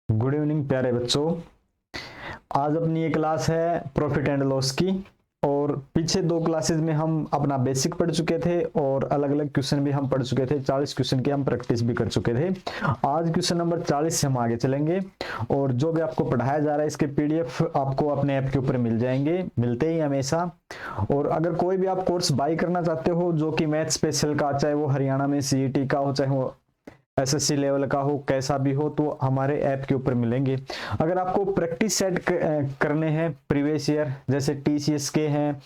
Good evening प्यारे बच्चों। आज अपनी ये क्लास है प्रॉफिट एंड लॉस की, और पीछे दो क्लासेस में हम अपना बेसिक पढ़ चुके थे और अलग अलग क्वेश्चन भी हम पढ़ चुके थे। 40 क्वेश्चन की हम प्रैक्टिस भी कर चुके थे। आज क्वेश्चन नंबर 40 से हम आगे चलेंगे, और जो भी आपको पढ़ाया जा रहा है इसके पीडीएफ आपको अपने ऐप के ऊपर मिल जाएंगे, मिलते ही हमेशा। और अगर कोई भी आप कोर्स बाई करना चाहते हो जो कि मैथ स्पेशल का, चाहे वो हरियाणा में सीईटी का हो, चाहे वो एसएससी लेवल का हो, कैसा भी हो, तो हमारे ऐप के ऊपर मिलेंगे। अगर आपको प्रैक्टिस सेट करने हैं प्रीवियस ईयर, जैसे टीसीएस के हैं,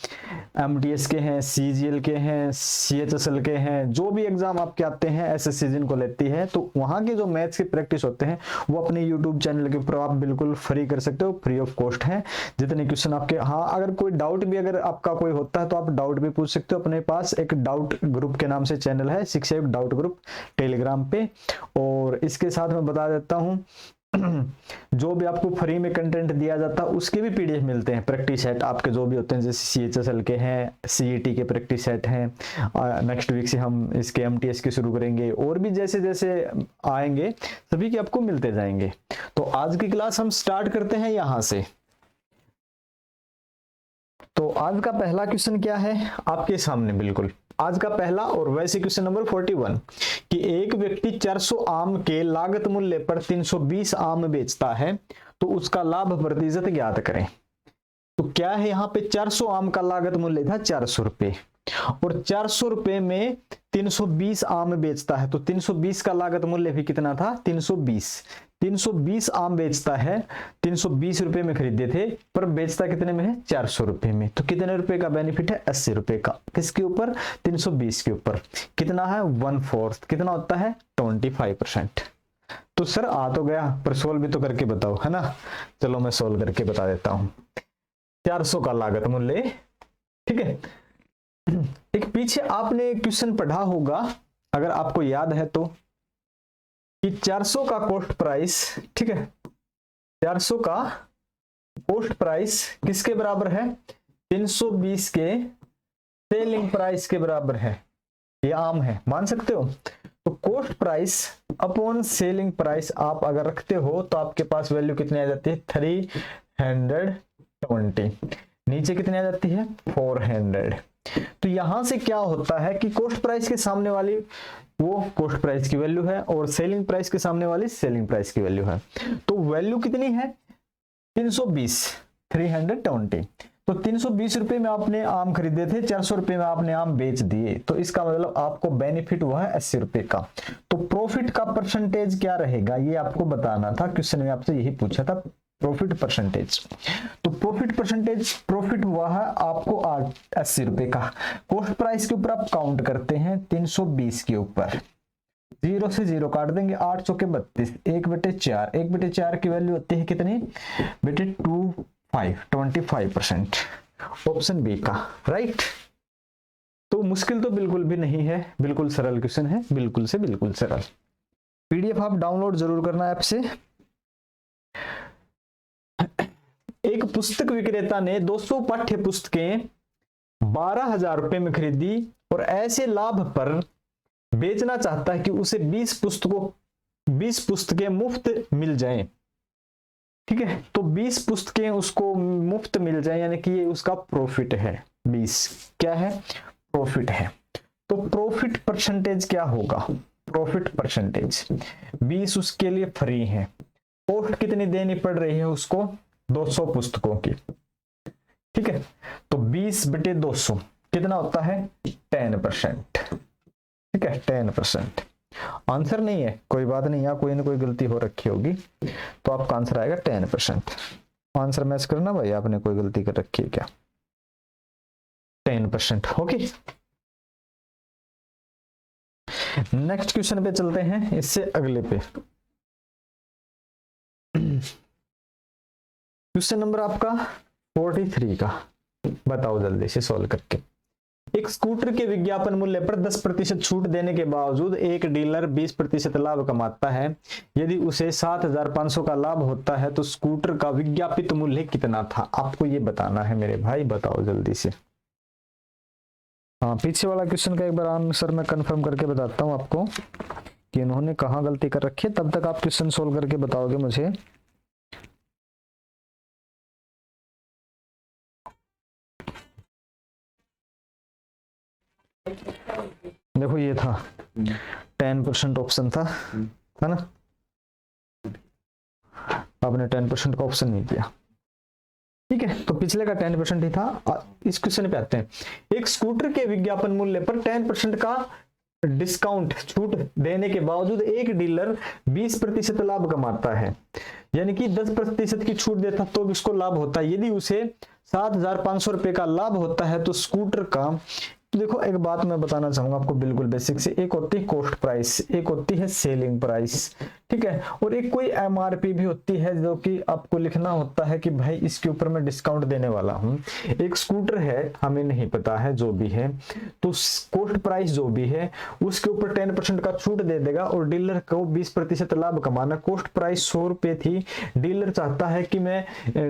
एमटीएस के हैं, सीजीएल के हैं, सीएचएसएल के हैं, जो भी एग्जाम आपके आते हैं एसएससी जिनको लेती है, तो वहां के जो मैथ्स के प्रैक्टिस होते हैं वो अपने यूट्यूब चैनल के ऊपर आप बिल्कुल फ्री कर सकते हो, फ्री ऑफ कॉस्ट है। जितने क्वेश्चन आपके, हाँ अगर कोई डाउट भी अगर आपका कोई होता है तो आप डाउट भी पूछ सकते हो। अपने पास एक डाउट ग्रुप के नाम से चैनल है, शिक्षक डाउट ग्रुप टेलीग्राम पे। और इसके साथ मैं बता देता हूं जो भी आपको फ्री में कंटेंट दिया जाता है उसके भी पीडीएफ मिलते हैं। प्रैक्टिस सेट आपके जो भी होते हैं, जैसे सीएचएसएल के हैं, सीईटी के प्रैक्टिस सेट हैं। नेक्स्ट वीक से हम इसके एमटीएस के शुरू करेंगे, और भी जैसे जैसे आएंगे सभी के आपको मिलते जाएंगे। तो आज की क्लास हम स्टार्ट करते हैं यहां से। तो आज का पहला क्वेश्चन क्या है आपके सामने, बिल्कुल आज का पहला और वैसे क्वेश्चन नंबर 41 कि एक व्यक्ति 400 आम के लागत मूल्य पर 320 आम बेचता है तो उसका लाभ प्रतिशत ज्ञात करें। तो क्या है यहाँ पे, 400 आम का लागत मूल्य था 400 रुपए, और 400 रुपए में 320 आम बेचता है, तो 320 का लागत मूल्य भी कितना था, 320 आम बेचता है। 320 रुपए में खरीदे थे, पर बेचता कितने में है, 400 रुपए में। तो कितने रुपए का बेनिफिट है, 80 रुपए का। किसके ऊपर, 320 के ऊपर। कितना है, 1/4, कितना होता है, 25%। तो सर आ तो गया, पर सोल्व भी तो करके बताओ, है ना। चलो मैं सोल्व करके बता देता हूं। 400 का लागत मूल्य, ठीक है। एक पीछे आपने क्वेश्चन पढ़ा होगा, अगर आपको याद है तो, कि 400 का कॉस्ट प्राइस, ठीक है, 400 का कॉस्ट प्राइस किसके बराबर है, 320 के सेलिंग प्राइस के बराबर है। ये आम है, मान सकते हो। तो cost price upon selling price आप अगर रखते हो तो आपके पास वैल्यू कितनी आ जाती है, 320। नीचे कितनी आ जाती है, 400। तो यहां से क्या होता है कि कॉस्ट प्राइस के सामने वाली वो कॉस्ट प्राइस की वैल्यू है, और सेलिंग प्राइस के सामने वाली सेलिंग प्राइस की वैल्यू है। तो वैल्यू कितनी है, 320, 320। तो 320 रुपए में आपने आम खरीदे थे, 400 रुपए में आपने आम बेच दिए, तो इसका मतलब आपको बेनिफिट हुआ है 80 रुपए का। तो प्रॉफिट का परसेंटेज क्या रहेगा ये आपको बताना था, क्वेश्चन में आपसे यही पूछा था, प्रॉफिट परसेंटेज। तो प्रॉफिट हुआ है आपको 80 रुपए का। कॉस्ट प्राइस के ऊपर आप काउंट करते हैं 320 के ऊपर, 0 से 0 काट देंगे, 8 चौके 32, 1/4, 1/4 की वैल्यू होती है कितनी बेटे, 25%। ऑप्शन बी का राइट। तो मुश्किल तो बिल्कुल भी नहीं है, बिल्कुल सरल क्वेश्चन है, बिल्कुल से बिल्कुल सरल। पीडीएफ आप डाउनलोड जरूर करना ऐप से। एक पुस्तक विक्रेता ने 200 पाठ्य पुस्तकें 12,000 रुपए में खरीदी, और ऐसे लाभ पर बेचना चाहता है कि उसे 20 पुस्तकें मुफ्त मिल जाएं। ठीक है, तो 20 पुस्तकें उसको मुफ्त मिल जाए, यानी कि ये उसका प्रॉफिट है। 20 क्या है, प्रॉफिट है। तो प्रॉफिट परसेंटेज क्या होगा, प्रॉफिट परसेंटेज 20 उसके लिए फ्री है। कॉस्ट कितनी देनी पड़ रही है उसको, 200 पुस्तकों की, ठीक है। तो 20/200 कितना होता है, 10%, ठीक है, 10%। आंसर नहीं है, कोई बात नहीं, यहाँ कोई ना कोई गलती हो रखी होगी, तो आपका आंसर आएगा 10%। आंसर मैच करना भाई, आपने कोई गलती कर रखी है क्या, 10%। ओके, नेक्स्ट क्वेश्चन पे चलते हैं, इससे अगले पे। क्वेश्चन नंबर आपका 43 का, बताओ जल्दी से सॉल्व करके। एक स्कूटर के विज्ञापन मूल्य पर 10% छूट देने के बावजूद एक डीलर 20% लाभ कमाता है। यदि उसे 7,500 का लाभ होता है तो स्कूटर का विज्ञापित मूल्य कितना था, आपको ये बताना है मेरे भाई, बताओ जल्दी से। हाँ, पीछे वाला क्वेश्चन का एक बार आंसर मैं कंफर्म करके बताता हूँ आपको कि इन्होंने कहाँ गलती कर रखी है, तब तक आप क्वेश्चन सोल्व करके बताओगे मुझे। देखो ये था 10% ऑप्शन था, है ना, आपने 10% का ऑप्शन नहीं दिया, ठीक है। तो पिछले का 10% ही था। इस क्वेश्चन पे आते हैं। एक स्कूटर के विज्ञापन मूल्य पर 10% का डिस्काउंट छूट देने के बावजूद एक डीलर 20% लाभ कमाता है, यानी कि 10% की छूट देता तो इसको लाभ होता है। यदि उसे 7,500 रुपए का लाभ होता है तो स्कूटर का, तो देखो एक बात मैं बताना चाहूंगा आपको बिल्कुल बेसिक से, एक होती है कॉस्ट प्राइस, एक होती है सेलिंग प्राइस, ठीक है, और एक कोई एमआरपी भी होती है जो कि आपको लिखना होता है कि भाई इसके ऊपर मैं डिस्काउंट देने वाला हूं। एक स्कूटर है, हमें नहीं पता है जो भी है, तो कॉस्ट प्राइस जो भी है उसके ऊपर 10% का छूट दे देगा और डीलर को 20% लाभ कमाना। कॉस्ट प्राइस 100 रुपए थी, डीलर चाहता है कि मैं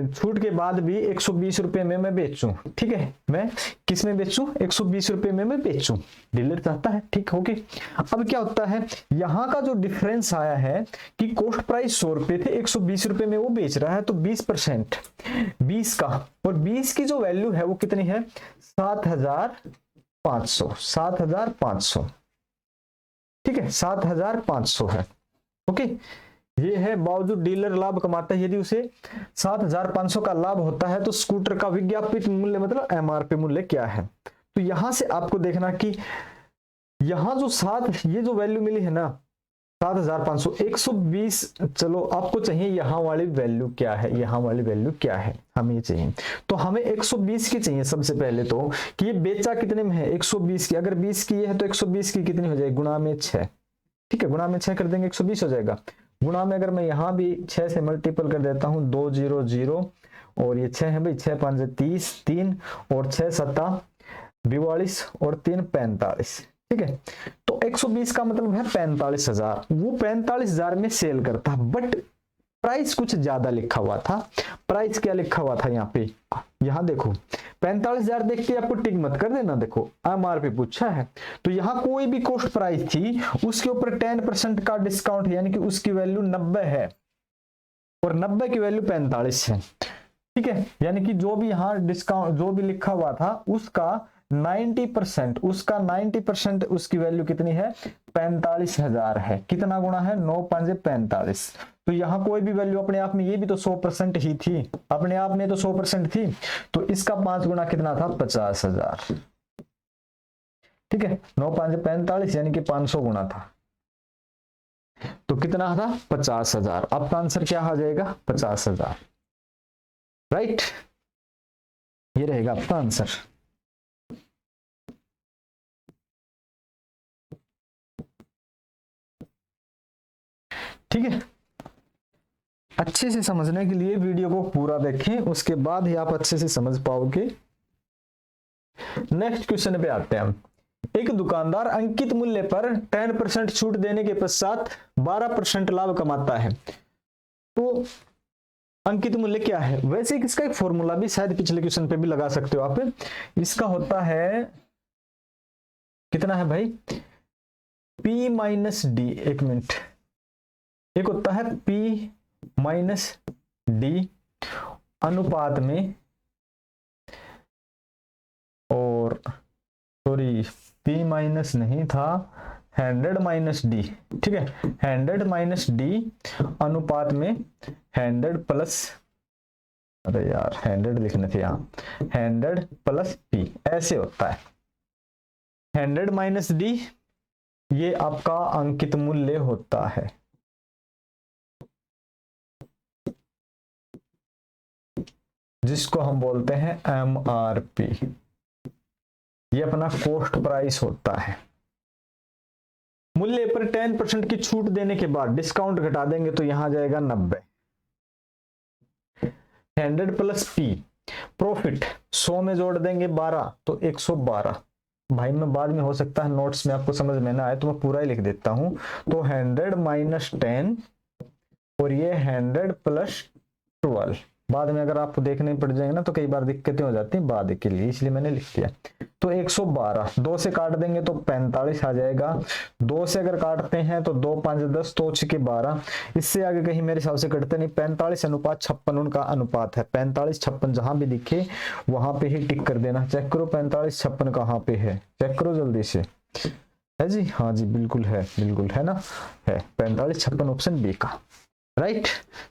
छूट के बाद भी 120 रुपए में मैं बेचूं, ठीक है, मैं किस में बेचूं, 120 रुपए में मैं बेचूं, डीलर चाहता है, ठीक हो गई। अब क्या होता है, यहां का जो डिफरेंस आया है कि कॉस्ट प्राइस 100 रुपए थे, 120 रुपए में वो बेच रहा है, तो 20% 20 का, और 20 की जो वैल्यू है वो कितनी है, 7,500, 7,500, ठीक है, 7,500 है, ओके। ये है बावजूद डीलर लाभ कमाता है। यदि उसे 7,500 का लाभ होता है तो स्कूटर का विज्ञापित मूल्य मतलब एमआरपी मूल्य क्या है। तो यहां से आपको देखना कि यहां जो ये जो वैल्यू मिली है ना 7,500, 120, चलो आपको चाहिए यहाँ वाली वैल्यू क्या है, यहाँ वाली वैल्यू क्या है हमें चाहिए, तो हमें 120 की चाहिए सबसे पहले, तो कि ये बेचा कितने में है, 120 की, अगर 20 की है तो 120 की कितनी हो जाएगी, गुणा में 6, ठीक है, गुणा में 6 कर देंगे 120 हो जाएगा। गुणा में अगर मैं यहाँ भी 6 से मल्टीपल कर देता हूँ, 2 0 0 और ये 6 है भाई, 6 5 30, 3 और 6 7 42 और 3 45, ठीक है। तो 120 का मतलब है 45,000, वो 45,000 में सेल करता, बट प्राइस कुछ ज्यादा लिखा हुआ था। प्राइस क्या लिखा हुआ था यहाँ पे, यहाँ देखो 45,000 देख के आपको टिक मत कर देना, देखो एमआरपी पूछा है, तो यहाँ कोई भी कॉस्ट प्राइस थी उसके ऊपर 10% का डिस्काउंट है, यानी कि उसकी वैल्यू 90 है और 90 की वैल्यू 45 है, ठीक है, यानी कि जो भी यहाँ डिस्काउंट जो भी लिखा हुआ था उसका 90%, उसका 90% उसकी वैल्यू कितनी है, 45,000 है। कितना गुणा है, 9 5 45, तो यहाँ कोई भी वैल्यू अपने आप में, ये भी तो 100% ही थी, अपने आप में तो 100% थी, तो इसका 5 गुना कितना था, 50,000, ठीक है, 9 5 45 यानी कि 500 गुना था, तो कितना था, 50,000। आपका आंसर क्या आ जाएगा, 50,000, राइट, ये रहेगा आपका आंसर। ठीक है, अच्छे से समझने के लिए वीडियो को पूरा देखें, उसके बाद ही आप अच्छे से समझ पाओगे। नेक्स्ट क्वेश्चन पे आते हैं हम। एक दुकानदार अंकित मूल्य पर 10% छूट देने के पश्चात 12% लाभ कमाता है, तो अंकित मूल्य क्या है। वैसे इसका एक फॉर्मूला भी शायद पिछले क्वेश्चन पे भी लगा सकते हो आप। इसका होता है कितना है भाई, P माइनस डी, एक मिनट, एक होता है P माइनस डी अनुपात में, और सॉरी P माइनस नहीं था, 100 माइनस डी, ठीक है, 100 माइनस डी अनुपात में 100 प्लस, अरे यार 100 लिखने थे यहाँ, 100 प्लस P, ऐसे होता है। 100 माइनस डी ये आपका अंकित मूल्य होता है, जिसको हम बोलते हैं MRP, ये अपना कॉस्ट प्राइस होता है। मूल्य पर 10% की छूट देने के बाद डिस्काउंट घटा देंगे तो यहां जाएगा 90, 100 प्लस P, प्रॉफिट 100 में जोड़ देंगे 12 तो 112। भाई मैं बाद में हो सकता है नोट्स में आपको समझ में ना आए तो मैं पूरा ही लिख देता हूं, तो 100 माइनस 10 और ये 100 प्लस 12, बाद में अगर आपको देखने पड़ जाएंगे ना तो कई बार दिक्कतें हो जाती हैं बाद के लिए, इसलिए मैंने लिख दिया। तो 112 2 से काट देंगे तो 45 आ जाएगा। 2 से अगर काटते हैं तो 2 5 10, 2 6 12, इससे आगे कहीं मेरे हिसाब से कटते नहीं। 45:56 उनका अनुपात है। 45:56 जहां भी दिखे वहां पे ही टिक कर देना। चेक करो 45:56 कहाँ पे है, चेक करो जल्दी से। है जी, हाँ जी बिल्कुल है, बिल्कुल है ना, है 45:56 ऑप्शन बी का, राइट।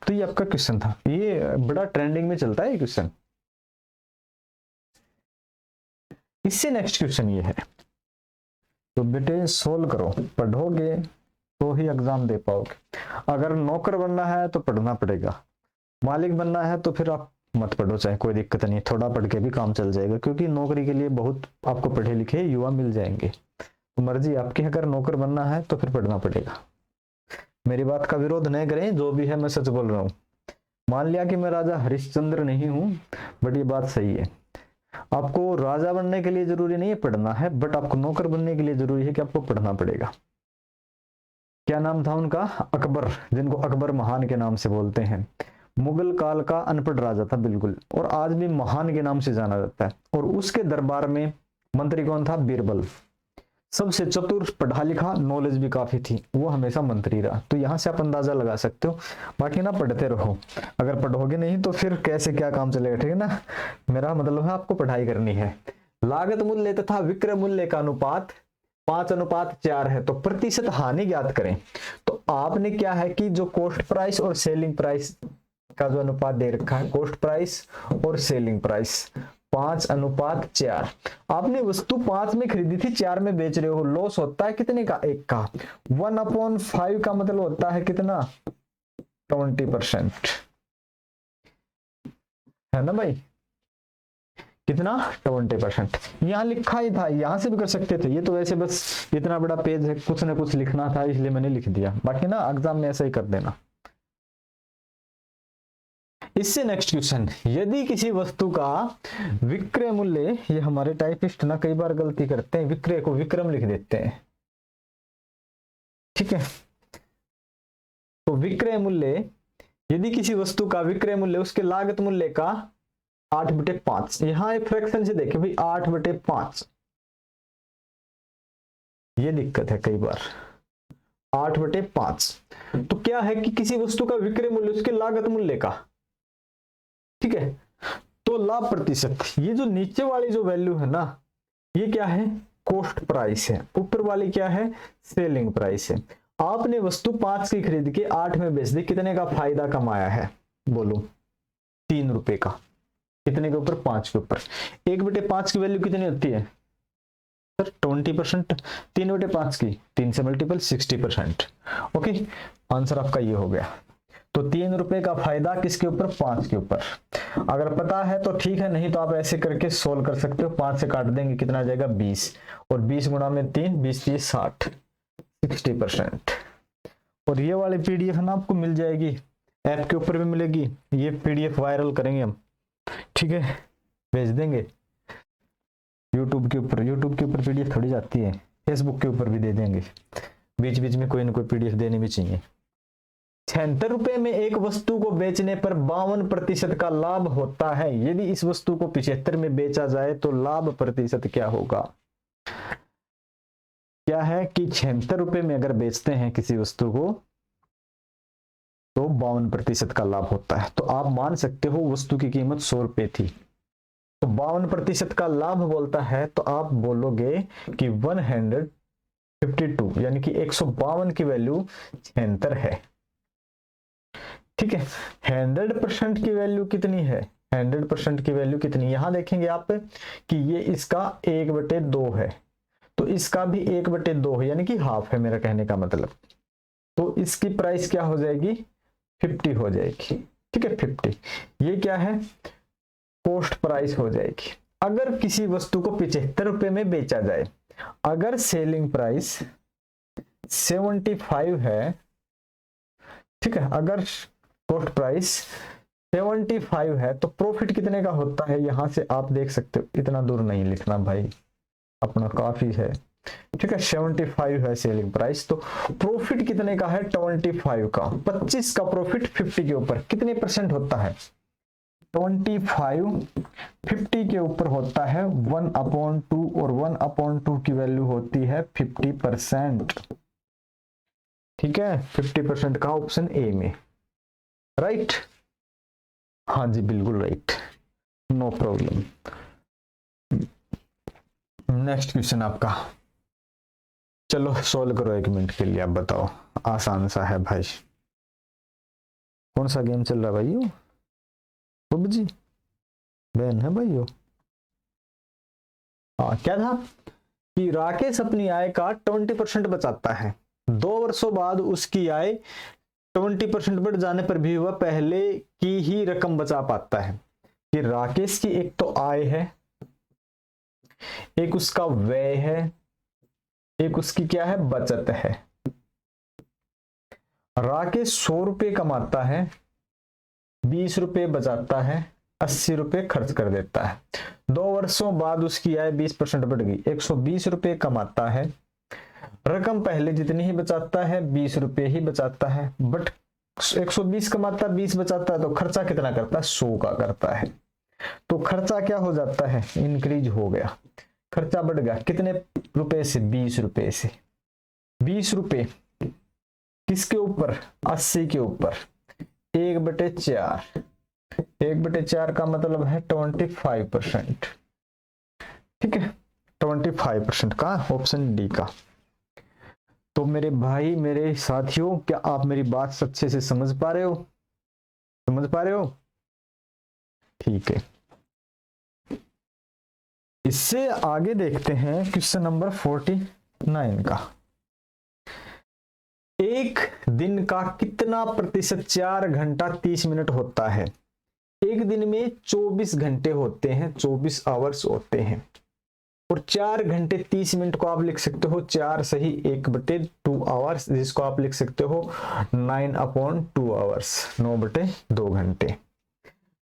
तो ये आपका क्वेश्चन था, ये बड़ा ट्रेंडिंग में चलता है ये क्वेश्चन। इससे नेक्स्ट क्वेश्चन ये है, तो बेटे सोल्व करो, पढ़ोगे तो ही एग्जाम दे पाओगे। अगर नौकर बनना है तो पढ़ना पड़ेगा, मालिक बनना है तो फिर आप मत पढ़ो, चाहे कोई दिक्कत नहीं, थोड़ा पढ़ के भी काम चल जाएगा, क्योंकि नौकरी के लिए बहुत आपको पढ़े लिखे युवा मिल जाएंगे। तो मर्जी आपकी, अगर नौकर बनना है तो फिर पढ़ना पड़ेगा। मेरी बात का विरोध नहीं करें, जो भी है मैं सच बोल रहा हूँ। मान लिया कि मैं राजा हरिश्चंद्र नहीं हूं, बट ये बात सही है। आपको राजा बनने के लिए जरूरी नहीं है पढ़ना है, बट आपको नौकर बनने के लिए जरूरी है कि आपको पढ़ना पड़ेगा। क्या नाम था उनका? अकबर, जिनको अकबर महान के नाम से बोलते हैं। मुगल काल का अनपढ़ राजा था बिल्कुल, और आज भी महान के नाम से जाना जाता है। और उसके दरबार में मंत्री कौन था? बीरबल, सबसे चतुर, पढ़ा लिखा, नॉलेज भी काफी थी, वो हमेशा मंत्री रहा। तो यहां से आप अंदाजा लगा सकते हो। बाकी ना पढ़ते रहो, अगर पढ़ोगे नहीं तो फिर कैसे क्या काम चलेगा, ठीक है ना। मेरा मतलब है आपको पढ़ाई करनी है। लागत मूल्य तथा विक्रय मूल्य का अनुपात 5:4 है, तो प्रतिशत हानि ज्ञात करें। तो आपने क्या है कि जो कॉस्ट प्राइस और सेलिंग प्राइस का जो अनुपात दे रखा है, कॉस्ट प्राइस और सेलिंग प्राइस 5:4। आपने वस्तु 5 में खरीदी थी, 4 में बेच रहे हो, लॉस होता है कितने का? 1 का। 1/5 का मतलब होता है कितना? 20%, है ना भाई, कितना? 20%। यहां लिखा ही था, यहां से भी कर सकते थे, ये तो वैसे बस इतना बड़ा पेज है, कुछ ना कुछ लिखना था इसलिए मैंने लिख दिया। बाकी ना एग्जाम में ऐसा ही कर देना। इससे नेक्स्ट क्वेश्चन, यदि किसी वस्तु का विक्रय मूल्य, ये हमारे टाइपिस्ट ना कई बार गलती करते हैं, विक्रय को विक्रम लिख देते हैं, ठीक है। तो विक्रय मूल्य, यदि किसी वस्तु का विक्रय मूल्य उसके लागत मूल्य का 8/5, यहां एक फ्रैक्शन से देखें भाई, 8/5, ये दिक्कत है कई बार। 8/5 तो क्या है कि किसी वस्तु का विक्रय मूल्य उसके लागत मूल्य का, ठीक है। तो लाभ प्रतिशत, ये जो नीचे वाली जो वैल्यू है ना, ये क्या है? कॉस्ट प्राइस है। ऊपर वाली क्या है? सेलिंग प्राइस है। आपने वस्तु 5 की खरीद के 8 में बेच दी, कितने का फायदा कमाया है? बोलो, 3 रुपए का। कितने के ऊपर? 5 के ऊपर। 1/5 की वैल्यू कितनी होती है सर? 20%। 3/5 की 3 से मल्टीपल 60%। ओके, आंसर आपका ये हो गया। तो 3 रुपए का फायदा किसके ऊपर? 5 के ऊपर। अगर पता है तो ठीक है, नहीं तो आप ऐसे करके सोल्व कर सकते हो। 5 से काट देंगे, कितना आ जाएगा? 20, और 20 गुणा में 3, 20 30 60, 60%। और ये वाली पीडीएफ ना आपको मिल जाएगी, ऐप के ऊपर भी मिलेगी। ये पीडीएफ वायरल करेंगे हम, ठीक है, भेज देंगे यूट्यूब के ऊपर। यूट्यूब के ऊपर पीडीएफ थोड़ी जाती है, फेसबुक के ऊपर भी दे देंगे। बीच बीच में कोई ना कोई पीडीएफ देनी भी चाहिए। 76 रुपए में एक वस्तु को बेचने पर 52% का लाभ होता है। यदि इस वस्तु को 75 में बेचा जाए तो लाभ प्रतिशत क्या होगा? क्या है कि 76 रुपए में अगर बेचते हैं किसी वस्तु को तो 52% का लाभ होता है। तो आप मान सकते हो वस्तु की कीमत 100 रुपए थी, तो 52% का लाभ बोलता है, तो आप बोलोगे कि 152 यानी कि 152 की वैल्यू 76 है, ठीक है। 100% की वैल्यू कितनी है? 100% की वैल्यू कितनी? यहां देखेंगे आप कि ये इसका 1/2 है, तो इसका भी 1/2 है, यानी कि हाफ है मेरा कहने का मतलब। तो इसकी प्राइस क्या हो जाएगी? 50 हो जाएगी, ठीक है, 50। ये क्या है? कॉस्ट प्राइस हो जाएगी। अगर किसी वस्तु को 75 रुपए में बेचा जाए, अगर सेलिंग प्राइस 75 है, ठीक है, अगर कॉस्ट प्राइस 75 है तो प्रॉफिट कितने का होता है? यहां से आप देख सकते हो, इतना दूर नहीं लिखना भाई, अपना काफी है, ठीक है। 75 है सेलिंग प्राइस, तो प्रॉफिट कितने का है? 25 का। 25 का प्रॉफिट 50 के ऊपर कितने परसेंट होता है? 25 50 के ऊपर होता है 1/2 और 1/2 की वैल्यू होती है 50%। ठीक है, 50% का ऑप्शन ए में राइट। हाँ जी बिल्कुल right, no problem. Next question आपका, चलो सोल्व करो 1 मिनट के लिए। आप बताओ, आसान सा है भाई। कौन सा गेम चल रहा है भाई? पबजी बैन है भाई। हाँ, क्या था कि राकेश अपनी आय का 20% बचाता है। 2 वर्षों बाद उसकी आय 20% बढ़ जाने पर भी वह पहले की ही रकम बचा पाता है। कि राकेश की एक तो आय है, एक उसका व्यय है, एक उसकी क्या है, बचत है। राकेश 100 रुपए कमाता है, 20 रुपए बचाता है, 80 रुपए खर्च कर देता है। 2 वर्षों बाद उसकी आय 20% बढ़ गई, 120 रुपए कमाता है, रकम पहले जितनी ही बचाता है 20 रुपए ही बचाता है, बट 120 कमाता 20 बचाता है, तो खर्चा कितना करता है, 100 का करता है। तो खर्चा क्या हो जाता है, इंक्रीज हो गया, खर्चा बढ़ गया। कितने रुपए से, 20 रुपए से। 20 रुपए किसके ऊपर, 80 के ऊपर, 1/4। 1/4 का मतलब है 25%। ठीक है, 25% का ऑप्शन डी का। तो मेरे भाई, मेरे साथियों, क्या आप मेरी बात अच्छे से समझ पा रहे हो? समझ पा रहे हो? ठीक है, इससे आगे देखते हैं क्वेश्चन नंबर 49 का। एक दिन का कितना प्रतिशत 4 घंटा 30 मिनट होता है? एक दिन में 24 घंटे होते हैं, 24 आवर्स होते हैं, और 4 घंटे 30 मिनट को आप लिख सकते हो 4 सही 1/2 आवर्स, जिसको आप लिख सकते हो 9/2 आवर्स, 9/2 घंटे।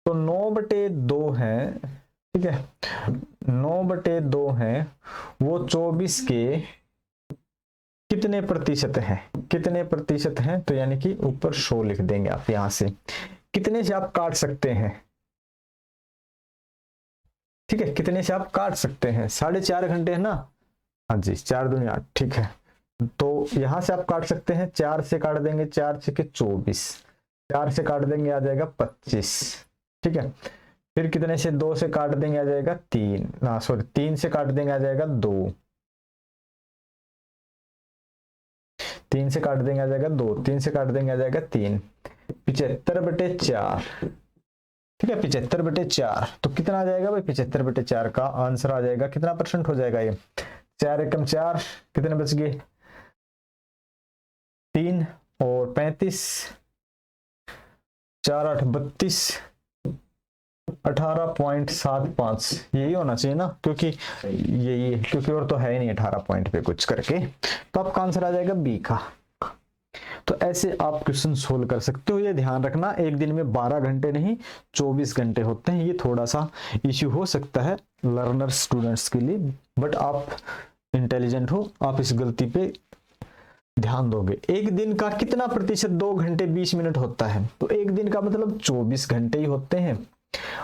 तो 9/2 है, ठीक है, 9/2 है, वो 24 के कितने प्रतिशत है, कितने प्रतिशत है, तो यानी कि ऊपर 100 लिख देंगे आप। यहां से कितने से आप काट सकते हैं, ठीक है, कितने से आप काट सकते हैं, 4.5 घंटे है ना। हाँ जी, 4 दूनी 8, ठीक है। तो यहां से आप काट सकते हैं, 4 से काट देंगे, 4 से 24, 4 से काट देंगे आ जाएगा 25, ठीक है। फिर कितने से, 2 से काट देंगे आ जाएगा 3, ना सॉरी 3 से काट देंगे आ जाएगा 2, 3 से काट देंगे आ जाएगा 2, 3 से काट देंगे आ जाएगा 3, 75/4, ठीक है, 75/4। तो कितना आ जाएगा भाई, 75/4 का आंसर आ जाएगा, कितना परसेंट हो जाएगा ये, 4 एकम 4, कितने बच गए 3 और 35, 4 8 32, 18.75 यही होना चाहिए ना, क्योंकि यही, क्योंकि और तो है ही नहीं 18 पॉइंट पे कुछ करके, तो आपका आंसर आ जाएगा बी का। तो ऐसे आप क्वेश्चन सोल्व कर सकते हो। ये ध्यान रखना, एक दिन में 12 घंटे नहीं 24 घंटे होते हैं। ये थोड़ा सा इश्यू हो सकता है लर्नर स्टूडेंट्स के लिए, बट आप इंटेलिजेंट हो, आप इस गलती पे ध्यान दोगे। एक दिन का कितना प्रतिशत 2 घंटे 20 मिनट होता है? तो एक दिन का मतलब 24 घंटे ही होते हैं।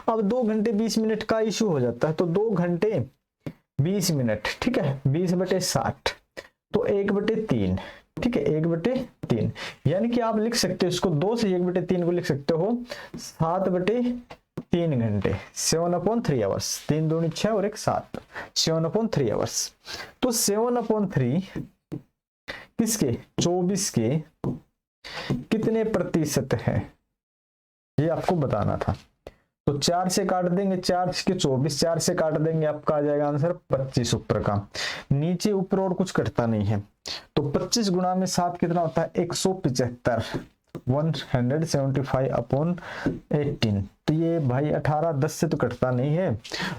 अब 2 घंटे 20 मिनट का इश्यू हो जाता है, तो 2 घंटे 20 मिनट, ठीक है, 20/60, तो 1/3, ठीक है, 1/3, यानी कि आप लिख सकते हो इसको 2 से 1/3 को लिख सकते हो 7/3 घंटे, 7/3 आवर्स, 3 दूनी 6 और 1 7, 7/3 आवर्स। तो 7/3 किसके, 24 के कितने प्रतिशत है, ये आपको बताना था। तो 4 से काट देंगे, 4 के 24, 4 से काट देंगे, आपका आ जाएगा आंसर 25 ऊपर का, नीचे ऊपर और कुछ कटता नहीं है। तो 25 गुणा में 7 कितना होता है, 175, 175/18। तो ये भाई 18 10 से तो कटता नहीं है,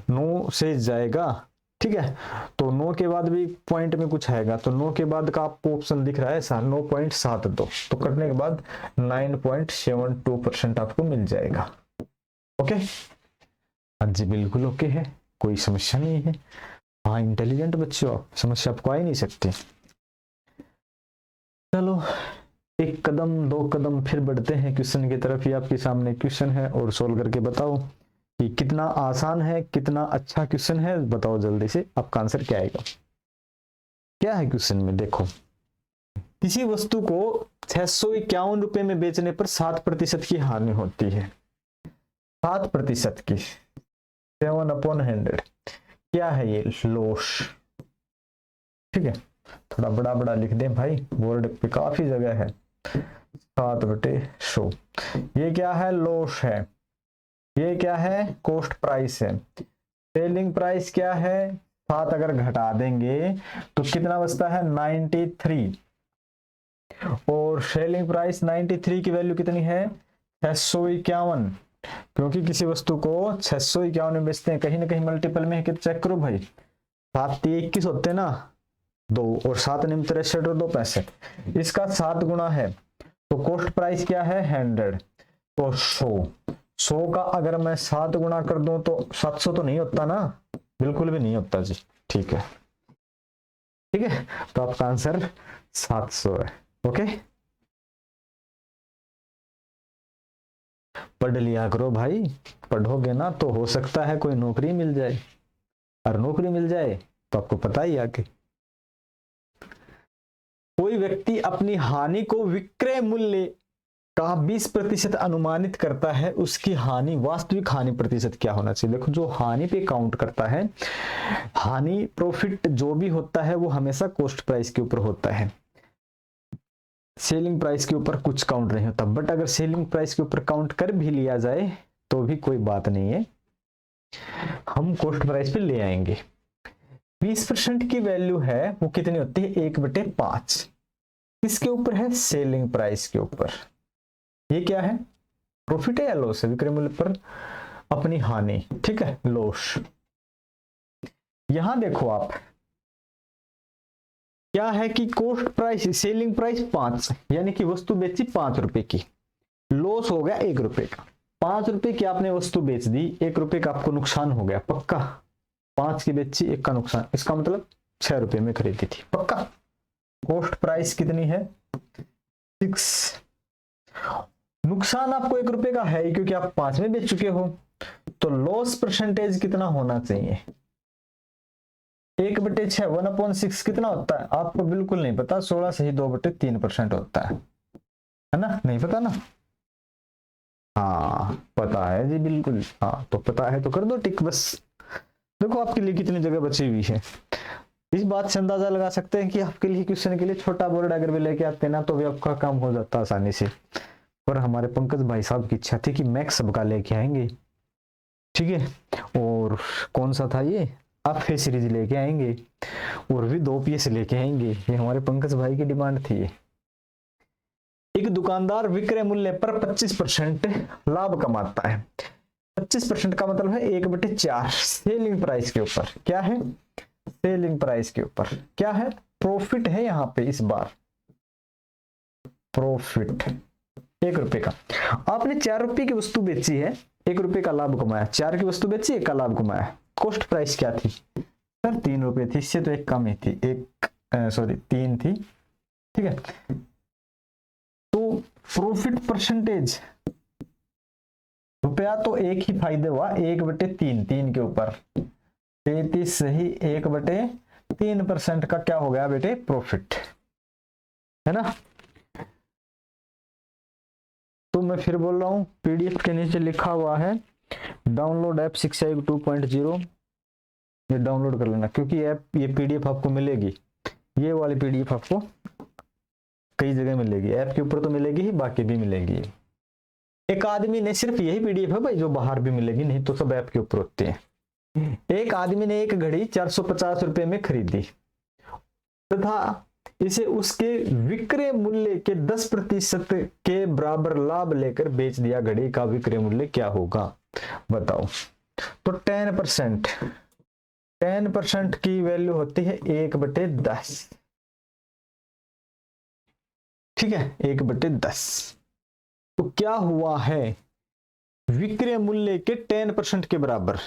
9 से जाएगा, ठीक है। तो 9 के बाद भी पॉइंट में कुछ आएगा, तो 9 के बाद का आपको ऑप्शन दिख रहा है 9.72, तो कटने के बाद 9.72% आपको मिल जाएगा। ओके, हाँ जी बिल्कुल ओके है, कोई समस्या नहीं है। हाँ, इंटेलिजेंट बच्चे हो, समस्या आपको आ ही नहीं सकती। चलो 1 कदम 2 कदम फिर बढ़ते हैं क्वेश्चन की तरफ। ये आपके सामने क्वेश्चन है और सोल्व करके बताओ। कि कितना आसान है, कितना अच्छा क्वेश्चन है, बताओ जल्दी से आपका आंसर क्या आएगा। क्या है क्वेश्चन में, देखो, किसी वस्तु को 651 रुपए में बेचने पर 7% की हानि होती है। 7% की, 7/100, क्या है ये, लॉस। ठीक है, थोड़ा बड़ा बड़ा लिख दें भाई, बोर्ड पे काफी जगह है। 7/100, ये क्या है, लॉस है। ये क्या है, कॉस्ट प्राइस है। सेलिंग प्राइस क्या है, 7 अगर घटा देंगे तो कितना बचता है, 93। और सेलिंग प्राइस 93 की वैल्यू कितनी है, 651। क्योंकि किसी वस्तु को 651 में बेचते हैं, कहीं ना कहीं मल्टीपल में है कि चेक करो भाई, 7 21 होते हैं ना, 2 और 7 निम 63 और 2 65, इसका 7 गुना है। तो कॉस्ट प्राइस क्या है, 100, तो 100 का अगर मैं 7 गुना कर दूं तो 700 तो नहीं होता ना, बिल्कुल भी नहीं होता जी। ठीक है, ठीक है, तो आपका आंसर 700 है। ओके, पढ़ लिया करो भाई, पढ़ोगे ना तो हो सकता है कोई नौकरी मिल जाए, और नौकरी मिल जाए तो आपको पता ही आगे। कोई व्यक्ति अपनी हानि को विक्रय मूल्य का 20% अनुमानित करता है, उसकी हानि, वास्तविक हानि प्रतिशत क्या होना चाहिए। देखो, जो हानि पे काउंट करता है, हानि प्रॉफिट जो भी होता है वो हमेशा कॉस्ट प्राइस के ऊपर होता है, सेलिंग प्राइस के ऊपर कुछ काउंट नहीं होता। बट अगर सेलिंग प्राइस के ऊपर काउंट कर भी लिया जाए तो भी कोई बात नहीं है, हम कॉस्ट प्राइस पे ले आएंगे। 20% की वैल्यू है वो कितनी होती है, 1/5। किसके ऊपर है, सेलिंग प्राइस के ऊपर। ये क्या है, प्रॉफिट है या लॉस है, विक्रय मूल्य पर अपनी हानि। ठीक है, लॉस। यहां देखो आप, क्या है कि कॉस्ट प्राइस, सेलिंग प्राइस 5, यानी कि वस्तु बेची 5 रुपए की, लॉस हो गया 1 रुपए का। 5 रुपए की आपने वस्तु बेच दी, 1 रुपए का आपको नुकसान हो गया पक्का। 5 की बेची, 1 का नुकसान, इसका मतलब 6 रुपए में खरीदी थी पक्का। कॉस्ट प्राइस कितनी है, 6। नुकसान आपको 1 रुपए का है क्योंकि आप 5 में बेच चुके हो, तो लॉस परसेंटेज कितना होना चाहिए, 1/6, 1/6 कितना होता है आपको बिल्कुल नहीं पता, 16 से ही 2/3% होता है ना, नहीं पता ना। हाँ पता है जी, बिल्कुल, हाँ तो पता है तो कर दो टिक बस। देखो आपके लिए कितनी जगह बची हुई है, इस बात से अंदाजा लगा सकते हैं कि आपके लिए क्वेश्चन के लिए छोटा बोर्ड अगर भी लेके आते ना तो भी आपका काम हो जाता आसानी से। पर हमारे पंकज भाई साहब की इच्छा थी कि मैक्स सबका लेके आएंगे, ठीक है, और कौन सा था ये, अफे सीरीज लेके आएंगे, और भी 2 पीस लेके आएंगे, ये हमारे पंकज भाई की डिमांड थी। एक दुकानदार विक्रय मूल्य पर 25% लाभ कमाता है। 25% का मतलब है 1/4 सेलिंग प्राइस के ऊपर। क्या है, सेलिंग प्राइस के ऊपर क्या है, प्रॉफिट है यहाँ पे, इस बार प्रॉफिट 1 रुपए का। आपने 4 रुपए की वस्तु बेची है, 1 रुपए का लाभ कमाया, 4 की वस्तु बेची, 1 का लाभ कमाया। कॉस्ट प्राइस क्या थी सर, 3 रुपए थी, इससे तो 1 कम ही थी, 3 थी। ठीक है, तो प्रॉफिट परसेंटेज, रुपया तो 1 ही फायदे हुआ, 1/3, 3 के ऊपर 33 सही, 1/3% का क्या हो गया बेटे, प्रॉफिट, है ना। तो मैं फिर बोल रहा हूं, पीडीएफ के नीचे लिखा हुआ है डाउनलोड ऐप शिक्षा 2.0, ये डाउनलोड कर लेना, क्योंकि ऐप, ये पीडीएफ आपको मिलेगी, ये वाली पीडीएफ आपको कई जगह मिलेगी, ऐप के ऊपर तो मिलेगी ही, बाकी भी मिलेगी। एक आदमी ने, सिर्फ यही पीडीएफ है भाई जो बाहर भी मिलेगी, नहीं तो सब ऐप के ऊपर होते हैं। एक आदमी ने एक घड़ी 450 रुपए में खरीदी तथा इसे उसके विक्रय मूल्य के 10% के बराबर लाभ लेकर बेच दिया। घड़ी का विक्रय मूल्य क्या होगा बताओ। तो 10% की वैल्यू होती है 1/10, ठीक है, 1/10। तो क्या हुआ है, विक्रय मूल्य के 10% के बराबर,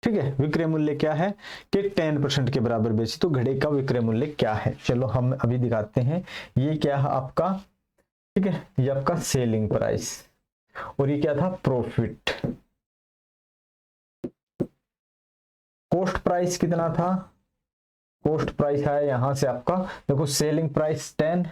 ठीक है, विक्रय मूल्य क्या है कि 10% के बराबर बेची, तो घड़े का विक्रय मूल्य क्या है, चलो हम अभी दिखाते हैं। ये क्या है आपका, ठीक है, ये आपका सेलिंग प्राइस, और ये क्या था, प्रॉफिट। कॉस्ट प्राइस कितना था, कॉस्ट प्राइस है यहां से आपका, देखो सेलिंग प्राइस 10,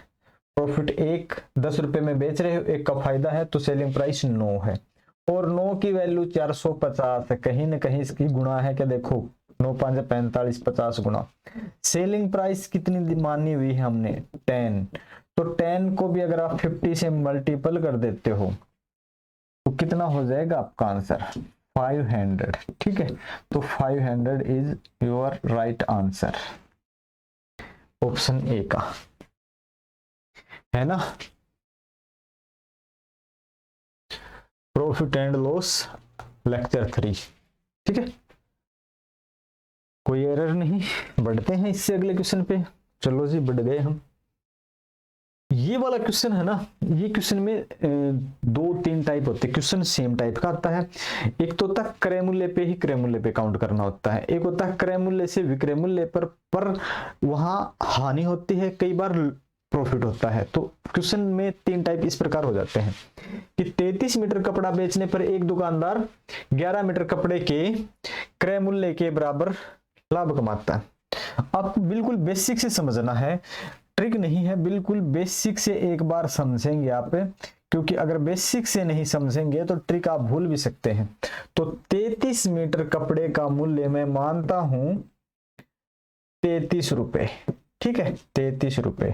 प्रॉफिट 1, 10 रुपए में बेच रहे हो, 1 का फायदा है तो सेलिंग प्राइस 9 है, और 9 की वैल्यू 450 है, कहीं ना कहीं इसकी गुणा है क्या, देखो 9 5 45, 50 गुणा, सेलिंग प्राइस कितनी मानी हुई है हमने 10, तो 10 को भी अगर आप 50 से मल्टीपल कर देते हो तो कितना हो जाएगा आपका आंसर 500, ठीक है, तो 500 is your right answer, option A का, है ना। प्रॉफिट एंड लॉस लेक्चर 3, ठीक है, कोई एरर नहीं, बढ़ते हैं इससे अगले क्वेश्चन पे, चलो जी बढ़ गए हम। ये वाला क्वेश्चन है ना, ये क्वेश्चन में 2-3 टाइप होते हैं, क्वेश्चन सेम टाइप का आता है, एक तो होता है क्रय मूल्य पे ही क्रय मूल्य पे काउंट करना होता है, एक होता है क्रय मूल्य से विक्रय मूल्य पर वहां हानि होती है, कई बार प्रॉफिट होता है। तो क्वेश्चन में 3 टाइप इस प्रकार हो जाते हैं कि 33 मीटर कपड़ा बेचने पर एक दुकानदार 11 मीटर कपड़े के क्रय मूल्य के बराबर लाभ कमाता है। आपको बिल्कुल बेसिक से समझना है, ट्रिक नहीं है, बिल्कुल बेसिक से एक बार समझेंगे आप, क्योंकि अगर बेसिक से नहीं समझेंगे तो ट्रिक आप भूल भी सकते हैं। तो 33 मीटर कपड़े का मूल्य मैं मानता हूं 33 रुपए, ठीक है 33 रुपए,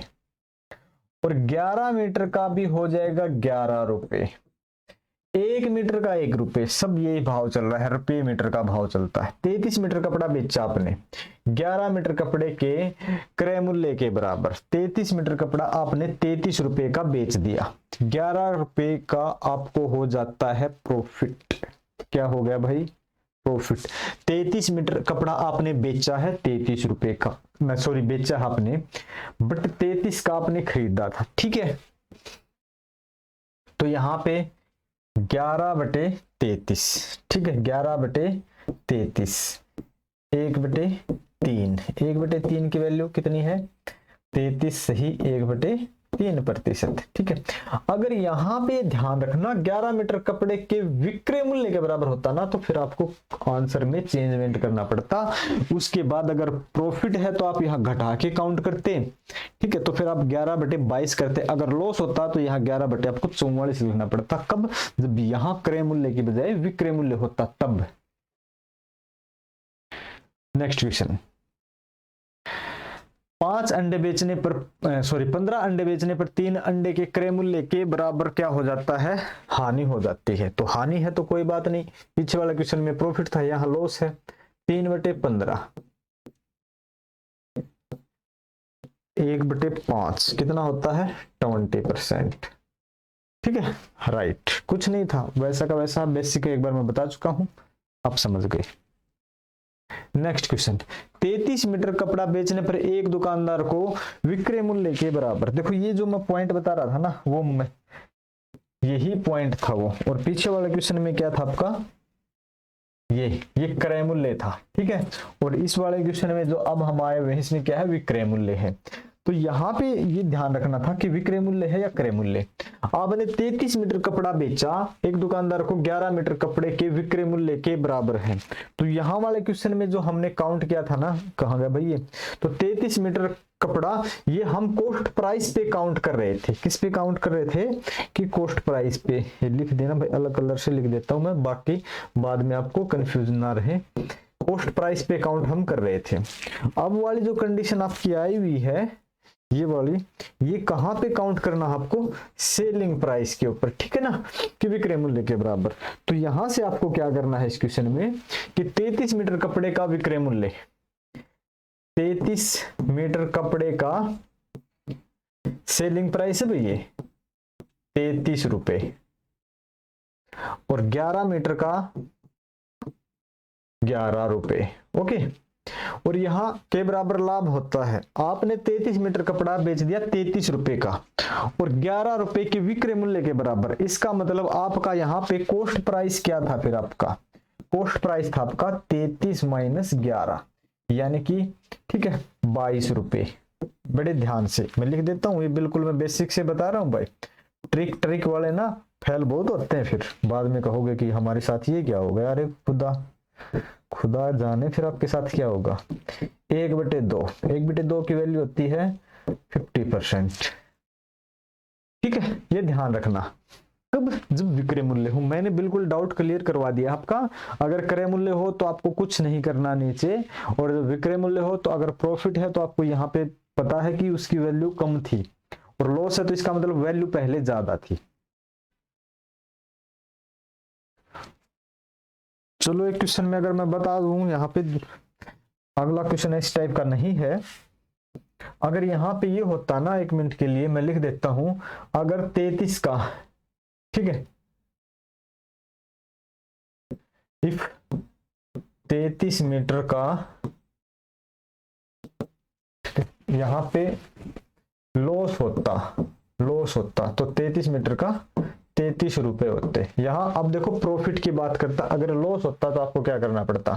और 11 मीटर का भी हो जाएगा 11 रुपए, 1 मीटर का 1 रुपए, सब यही भाव चल रहा है, रुपये मीटर का भाव चलता है। 33 मीटर कपड़ा बेचा आपने 11 मीटर कपड़े के क्रय मूल्य के बराबर, 33 मीटर कपड़ा आपने 33 रुपए का बेच दिया, 11 रुपए का आपको हो जाता है प्रॉफिट। क्या हो गया भाई, प्रॉफिट। 33 मीटर कपड़ा आपने बेचा है 33 रुपए का, मैं सॉरी बेचा है आपने, बट 33 का आपने खरीदा था, ठीक है। तो यहां पे 11/33, ठीक है 11/33, 1/3, 1/3 की वैल्यू कितनी है 33 सही 1/3%, ठीक है। अगर यहाँ पे ध्यान रखना 11 मीटर कपड़े के विक्रय मूल्य के बराबर होता ना, तो फिर आपको आंसर में चेंजमेंट करना पड़ता, उसके बाद अगर प्रॉफिट है तो आप यहाँ घटा के काउंट करते, ठीक है, तो फिर आप 11/22 करते, अगर लॉस होता तो यहाँ 11 आपको 44 लिखना पड़ता, कब, जब यहाँ क्रय मूल्य की बजाय विक्रय मूल्य होता तब। नेक्स्ट क्वेश्चन, 15 अंडे बेचने पर 3 अंडे के क्रय मूल्य के बराबर क्या हो जाता है, हानि हो जाती है। तो हानि है तो कोई बात नहीं, पीछे वाला क्वेश्चन में प्रॉफिट था, यहाँ लॉस है, 3/15, 1/5 कितना होता है 20%, ठीक है राइट, कुछ नहीं था, वैसा का वैसा बेसिक एक बार मैं बता चुका हूं, आप समझ गए। नेक्स्ट क्वेश्चन, 33 मीटर कपड़ा बेचने पर एक दुकानदार को विक्रय मूल्य के बराबर, देखो ये जो मैं पॉइंट बता रहा था ना, वो यही पॉइंट था वो, और पीछे वाले क्वेश्चन में क्या था आपका, ये क्रय मूल्य था, ठीक है, और इस वाले क्वेश्चन में जो अब हम आए हुए हैं इसमें क्या है, विक्रय मूल्य है। तो यहाँ पे ये ध्यान रखना था कि विक्रय मूल्य है या क्रय मूल्य। आपने 33 मीटर कपड़ा बेचा, एक दुकानदार को 11 मीटर कपड़े के विक्रय मूल्य के बराबर है। तो यहाँ वाले क्वेश्चन में जो हमने काउंट किया था ना, कहाँ गया भाई ये, तो 33 मीटर कपड़ा, ये हम कॉस्ट प्राइस पे काउंट कर रहे थे, किस पे काउंट कर रहे थे कि कॉस्ट प्राइस पे। ये लिख देना भाई, अलग कलर से लिख देता हूं मैं, बाकी बाद में आपको कंफ्यूजन ना रहे, कॉस्ट प्राइस पे काउंट हम कर रहे थे। अब वाली जो कंडीशन आपकी आई हुई है ये वाली, ये कहां पे काउंट करना है आपको, सेलिंग प्राइस के ऊपर, ठीक है ना, कि विक्रय मूल्य के बराबर। तो यहां से आपको क्या करना है इस क्वेश्चन में कि 33 मीटर कपड़े का विक्रय मूल्य, 33 मीटर कपड़े का सेलिंग प्राइस है भैया 33 रुपए, और 11 मीटर का 11 रुपए, ओके। और यहां के बराबर लाभ होता है, आपने 33 मीटर कपड़ा बेच दिया 33 रुपए का और 11 रुपए के विक्रय मूल्य के बराबर, इसका मतलब आपका यहां पे कॉस्ट प्राइस क्या था, फिर आपका कॉस्ट प्राइस था आपका 33 - 11 यानी कि, ठीक है 22 रुपए। बड़े ध्यान से मैं लिख देता हूं, ये बिल्कुल मैं बेसिक से बता रहा हूं भाई, ट्रिक वाले ना फेल बहुत होते हैं, फिर बाद में कहोगे कि हमारे साथ ये क्या हो गया, अरे खुदा खुदा जाने फिर आपके साथ क्या होगा। 1/2, 1/2 की वैल्यू होती है 50%। ठीक है, ये ध्यान रखना। कब, जब विक्रय मूल्य हो। मैंने बिल्कुल डाउट क्लियर करवा दिया आपका। अगर क्रय मूल्य हो तो आपको कुछ नहीं करना नीचे, और जब विक्रय मूल्य हो तो अगर प्रॉफिट है तो आपको यहाँ पे पता है कि उसकी वैल्यू कम थी, और लॉस है तो इसका मतलब वैल्यू पहले ज्यादा थी। चलो एक क्वेश्चन में अगर मैं बता दूं, यहाँ पे अगला क्वेश्चन इस टाइप का नहीं है। अगर यहाँ पे ये होता ना, 1 मिनट के लिए मैं लिख देता हूं, अगर 33 का, ठीक है, इफ 33 मीटर का यहाँ पे लॉस होता तो 33 मीटर का 33 रुपए होते। यहाँ अब देखो प्रॉफिट की बात करता, अगर लॉस होता तो आपको क्या करना पड़ता,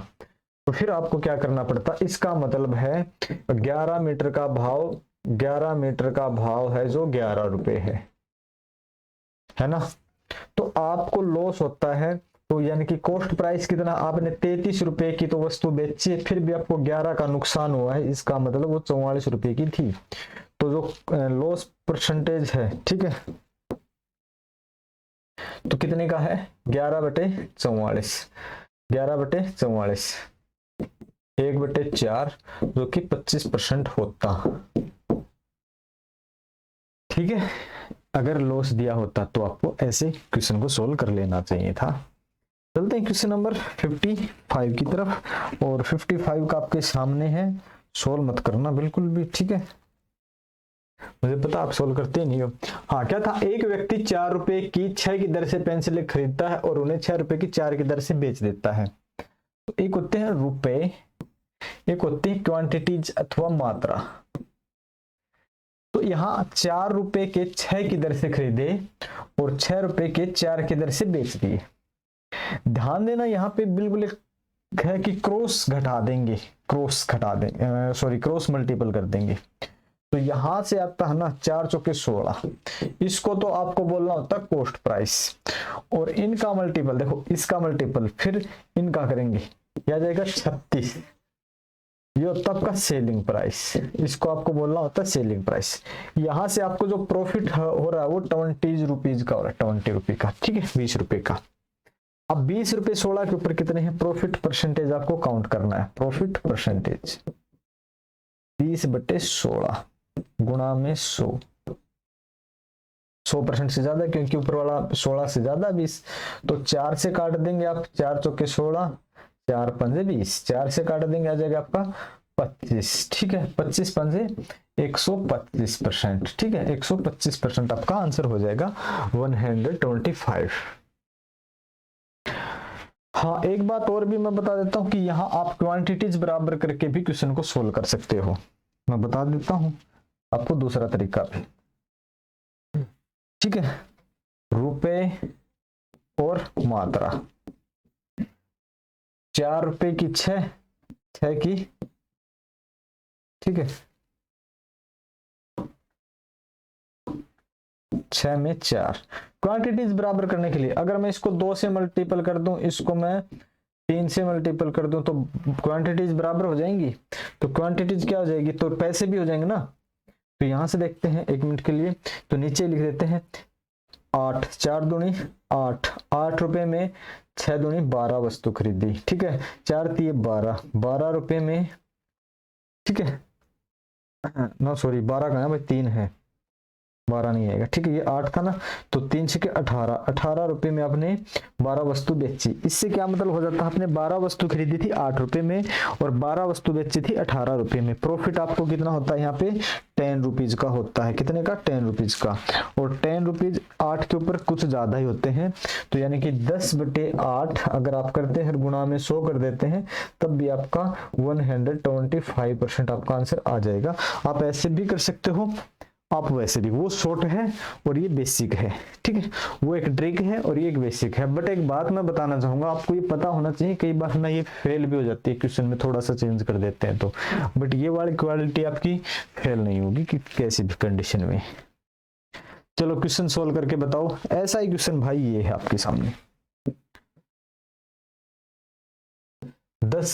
तो फिर आपको क्या करना पड़ता, इसका मतलब है 11 मीटर का भाव, 11 मीटर का भाव है जो 11 रुपए है ना। तो आपको लॉस होता है, तो यानी कि कॉस्ट प्राइस कितना, आपने 33 रुपए की तो वस्तु बेची है, फिर भी आपको 11 का नुकसान हुआ है, इसका मतलब वो 44 रुपए की थी। तो जो लॉस परसेंटेज है, ठीक है, तो कितने का है, 11/44, 11/44, 1/4, जो कि 25% होता। ठीक है, अगर लॉस दिया होता तो आपको ऐसे क्वेश्चन को सोल्व कर लेना चाहिए था। चलते हैं क्वेश्चन नंबर 55 की तरफ, और 55 का आपके सामने है, सोल्व मत करना बिल्कुल भी, ठीक है, मुझे पता आप सोल्व करते नहीं हो। हाँ, क्या था, एक व्यक्ति 4 रुपए की 6 की दर से पेंसिल खरीदता है और उन्हें 6 रुपए की 4 की दर से बेच देता है। तो एक होते हैं रुपए, एक होती है क्वांटिटीज अथवा मात्रा। तो यहाँ 4 रुपए के 6 की दर से खरीदे और 6 रुपए के 4 की दर से बेच दिए। ध्यान देना, यहाँ पे बिल्कुल एक है कि क्रॉस घटा देंगे, क्रॉस मल्टीपल कर देंगे। तो यहां से आता है ना 4 चौके 16, इसको तो आपको बोलना होता है कॉस्ट प्राइस, और इनका मल्टीपल देखो, इसका मल्टीपल फिर इनका करेंगे, क्या जाएगा 36, ये होता है आपका सेलिंग प्राइस, इसको आपको बोलना होता है सेलिंग प्राइस। यहां से आपको जो प्रॉफिट हो रहा है वो 20 रुपीज का हो रहा है, 20 रुपए का, ठीक है, 20 रुपए का। अब 20 रुपए 16 के ऊपर कितने हैं, प्रॉफिट परसेंटेज आपको काउंट करना है, प्रॉफिट परसेंटेज 20/16 गुणा में 100% से ज्यादा, क्योंकि ऊपर वाला 16 से ज्यादा 20, तो 4 से काट देंगे आप, 4 चौके 16, 4 पंजे 20, 4 से काट देंगे, आ जाएगा आपका 25, ठीक है, 25 पंजे 125%, ठीक है, 125% आपका आंसर हो जाएगा 125। हाँ, एक बात और भी मैं बता देता हूं कि यहाँ आप क्वांटिटीज बराबर करके भी क्वेश्चन को सोल्व कर सकते हो। मैं बता देता हूं आपको दूसरा तरीका भी, ठीक है, रुपए और मात्रा, 4 रुपए की 6 की, ठीक है, 6 में 4, क्वांटिटीज बराबर करने के लिए अगर मैं इसको 2 से मल्टीपल कर दूं, इसको मैं 3 से मल्टीपल कर दूं, तो क्वांटिटीज बराबर हो जाएंगी। तो क्वांटिटीज क्या हो जाएगी, तो पैसे भी हो जाएंगे ना। तो यहां से देखते हैं 1 मिनट के लिए, तो नीचे लिख देते हैं 8, 4 दूनी 8, 8 रुपए में 6 दूनी 12 वस्तु खरीदी, ठीक है, 4 3 12, 12 रुपए में, ठीक है, ना सॉरी 12 का है भाई, 3 है, 12 नहीं आएगा, ठीक है, ये 8 था ना, तो 3 से 18, 18 रुपए में आपने 12 वस्तु बेची। इससे क्या मतलब हो जाता है, आपने 12 वस्तु खरीदी थी 8 रुपए में और 12 वस्तु बेची थी 18 रुपए में। प्रॉफिट आपको कितना होता है, यहाँ पे 10 रुपीज का होता है, कितने का, 10 रुपीज का, और 10 रुपीज 8 के ऊपर कुछ ज्यादा ही होते हैं, तो यानी कि 10/8 अगर आप करते हैं गुणा में 100 कर देते हैं, तब भी आपका 125% आपका आंसर आ जाएगा। आप ऐसे भी कर सकते हो, आप वैसे भी, वो शॉर्ट है और ये बेसिक है, ठीक है, वो एक ट्रिक है और ये एक बेसिक है। बट एक बात मैं बताना चाहूंगा, आपको ये पता होना चाहिए, कई बार ना ये फेल भी हो जाती है, क्वेश्चन में थोड़ा सा चेंज कर देते हैं तो, बट ये वाली क्वालिटी आपकी फेल नहीं होगी कि कैसी भी कंडीशन में। चलो क्वेश्चन सोल्व करके बताओ, ऐसा ही क्वेश्चन भाई ये है आपके सामने, 10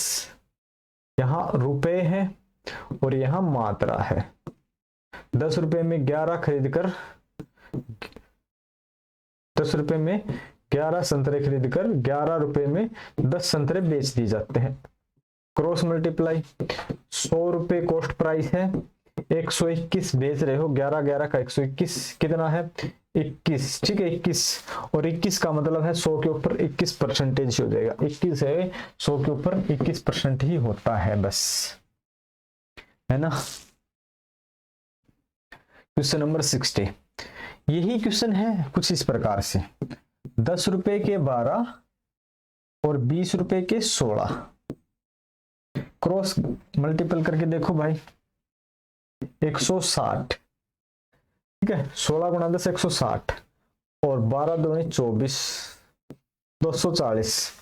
यहाँ रुपए है और यहाँ मात्रा है। 10 रुपए में 11 खरीद कर 10 रुपए में 11 संतरे खरीद कर 11 रुपए में 10 संतरे बेच दिए जाते हैं। क्रॉस मल्टीप्लाई, 100 रुपए कॉस्ट प्राइस है, 121 बेच रहे हो, 11 11 का 121 कितना है 21, ठीक है 21, और 21 का मतलब है 100 के ऊपर 21% हो जाएगा। 21 है 100 के ऊपर 21% ही होता है बस, है ना। क्वेश्चन नंबर 60, यही क्वेश्चन है कुछ इस प्रकार से, 10 रुपए के 12 और 20 रुपए के 16, क्रॉस मल्टीपल करके देखो भाई 160, ठीक है 16 गुणा 10 160 और 12 दूनी 24, 240।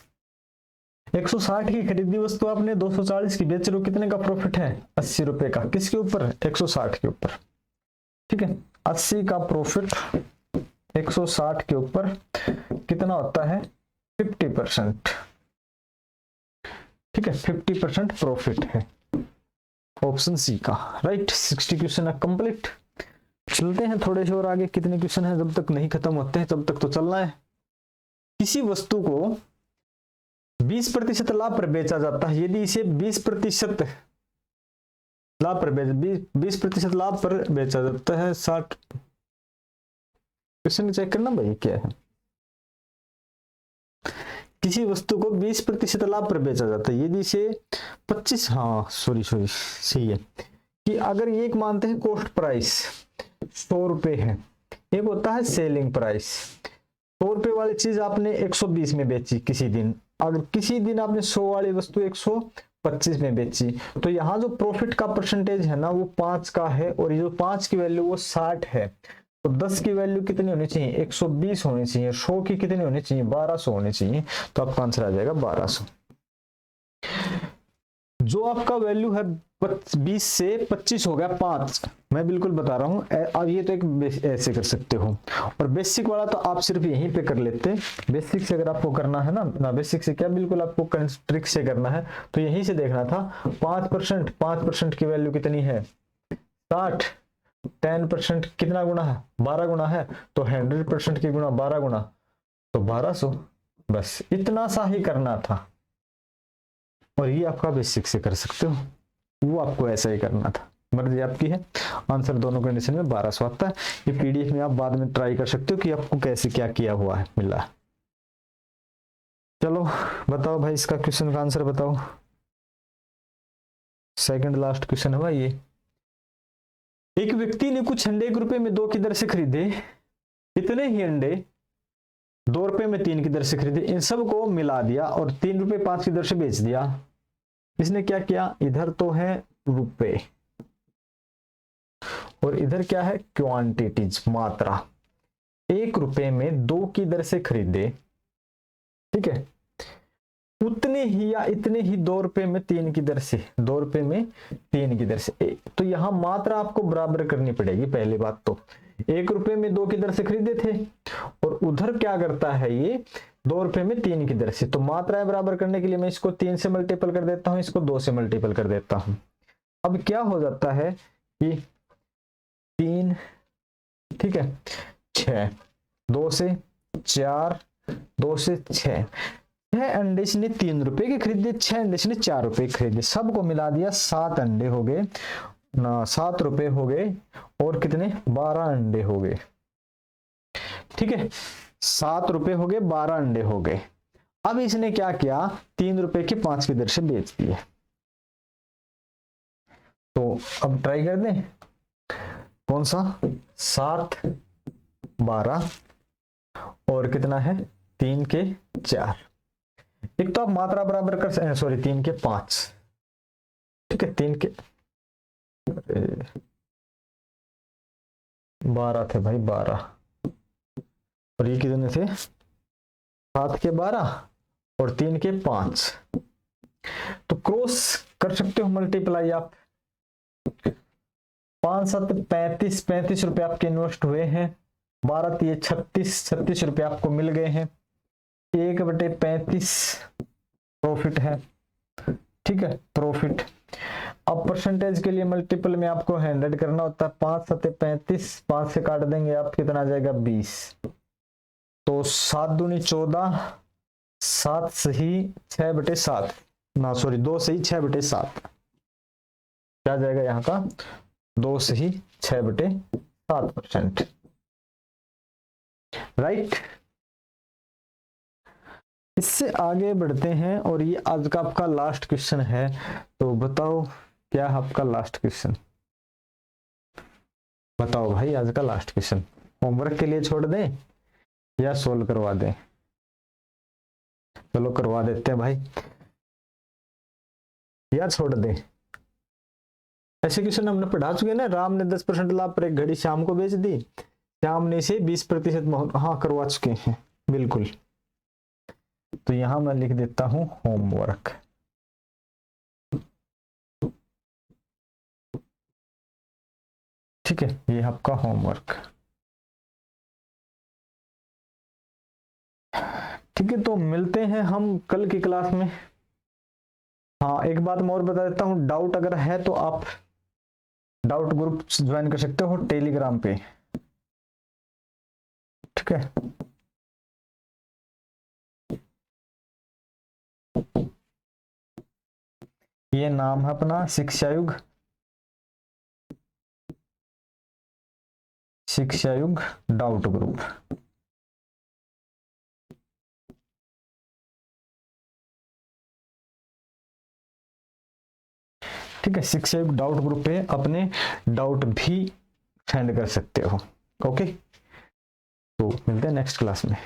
160 की खरीदी वस्तु आपने 240 की बेच रहे हो, कितने का प्रॉफिट है 80 रुपए का, किसके ऊपर 160 के ऊपर, ठीक है 80 का प्रॉफिट 160 के ऊपर कितना होता है 50%, ठीक है 50% प्रॉफिट है, ऑप्शन सी का राइट। 60 क्वेश्चन है कंप्लीट। चलते हैं थोड़े से और आगे, कितने क्वेश्चन है, जब तक नहीं खत्म होते हैं तब तक तो चलना है। किसी वस्तु को 20% लाभ पर बेचा जाता है, यदि इसे 20% लाभ पर 20% लाभ पर बेचा जाता है 60, क्वेश्चन चेक करना भाई क्या है। किसी वस्तु को 20% लाभ पर बेचा जाता है, यदि इसे 25, हाँ सॉरी सही है, कि अगर एक मानते हैं कॉस्ट प्राइस 100 रुपए है, एक होता है सेलिंग प्राइस। 100 रुपए वाली चीज आपने 120 में बेची किसी दिन, अगर किसी दिन आपने 100 वाली वस्तु 125 में बेची, तो यहाँ जो प्रॉफिट का परसेंटेज है ना वो 5 का है, और ये जो 5 की वैल्यू वो 60 है, तो 10 की वैल्यू कितनी होनी चाहिए 120 होनी चाहिए, 100 की कितनी होनी चाहिए 1200 होनी चाहिए, तो आपका आंसर आ जाएगा 1200। जो आपका वैल्यू है 20 से 25 हो गया 5, मैं बिल्कुल बता रहा हूं, अब ये तो एक ऐसे कर सकते हो, और बेसिक वाला तो आप सिर्फ यहीं पे कर लेते। बेसिक से अगर आपको करना है ना बेसिक से क्या बिल्कुल आपको ट्रिक से करना है, तो यहीं से देखना था 5% की वैल्यू कितनी है 60, 10% कितना गुना है 12 गुना है, तो 100% की गुना 12 गुना तो 1200, बस इतना सा ही करना था। और ये आपका बेसिक से कर सकते हो, वो आपको ऐसा ही करना था, मर्जी आपकी है। आंसर दोनों कंडीशन में 1200 आता है। ये पीडीएफ में आप बाद में ट्राई कर सकते हो कि आपको कैसे क्या किया हुआ है मिला। चलो बताओ भाई, इसका क्वेश्चन का आंसर बताओ। सेकंड लास्ट क्वेश्चन है भाई ये। एक व्यक्ति ने कुछ अंडे 1 रुपए में 2 की दर से खरीदे, इतने ही अंडे 2 रुपए में 3 की दर से खरीदे, इन सब को मिला दिया और 3 रुपए 5 की दर से बेच दिया। इसने क्या किया, इधर तो है रुपए और इधर क्या है क्वांटिटीज मात्रा। 1 रुपए में 2 की दर से खरीदे, ठीक है, उतने ही या इतने ही 2 रुपए में 3 की दर से, 2 रुपए में 3 की दर से, तो यहां मात्रा आपको बराबर करनी पड़ेगी। पहली बात तो 1 रुपए में 2 की दर से खरीदे थे और उधर क्या करता है ये 2 रुपए में 3 की दर से, तो मात्राएं बराबर करने के लिए मैं इसको 3 से मल्टीपल कर देता हूं, इसको 2 से मल्टीपल कर देता हूं। अब क्या हो जाता है कि 3, ठीक है 6, 2 से 4, 2 से 6 अंडे इसने 3 रुपए के खरीदे, 6 अंडे इसने 4 रुपए के खरीदे, सबको मिला दिया 7 अंडे हो गए ना, 7 रुपए हो गए और कितने 12 अंडे हो गए, ठीक है 7 रुपए हो गए 12 अंडे हो गए। अब इसने क्या किया 3 रुपए के 5 की दर से बेच दिए। तो अब ट्राई कर दें कौन सा 7 12 और कितना है 3 के 4, एक तो आप मात्रा बराबर कर सकते, सॉरी 3 के 5, ठीक है 3 के 12 थे भाई 12, और ये कितने थे 7 के 12 और 3 के 5, तो क्रॉस कर सकते हो मल्टीप्लाई आप। 5 7 35, 35 रुपए आपके इन्वेस्ट हुए हैं, 12 3 36, 36 रुपए आपको मिल गए हैं, 1/35 प्रॉफिट है, ठीक है, प्रॉफिट। अब परसेंटेज के लिए मल्टीपल में आपको 100 करना होता है। 5 7 35, 5 से काट देंगे आप, कितना आ जाएगा 20। तो 7 दूनी 14, 7 सही 6/7 ना, सॉरी 2 सही 6/7, क्या जाएगा यहाँ का 2 सही 6/7%, राइट। इससे आगे बढ़ते हैं और ये आज का आपका लास्ट क्वेश्चन है। तो बताओ क्या है आपका लास्ट क्वेश्चन, बताओ भाई आज का लास्ट क्वेश्चन। होमवर्क के लिए छोड़ दें या सोल्व करवा दें? चलो करवा देते हैं भाई, या छोड़ दें? ऐसे क्वेश्चन हमने पढ़ा चुके हैं ना। राम ने 10% लाभ पर एक घड़ी शाम को बेच दी, श्याम ने इसे 20%, हाँ करवा चुके हैं बिल्कुल। तो यहां मैं लिख देता हूं होमवर्क। ठीक है, ये आपका होमवर्क। ठीक है, तो मिलते हैं हम कल की क्लास में। हाँ एक बात मैं और बता देता हूँ, डाउट अगर है तो आप डाउट ग्रुप ज्वाइन कर सकते हो टेलीग्राम पे। ठीक है, ये नाम है अपना शिक्षायुग, शिक्षायुग डाउट ग्रुप। ठीक है, शिक्षायुग डाउट ग्रुप पे अपने डाउट भी सेंड कर सकते हो। ओके, तो मिलते हैं नेक्स्ट क्लास में।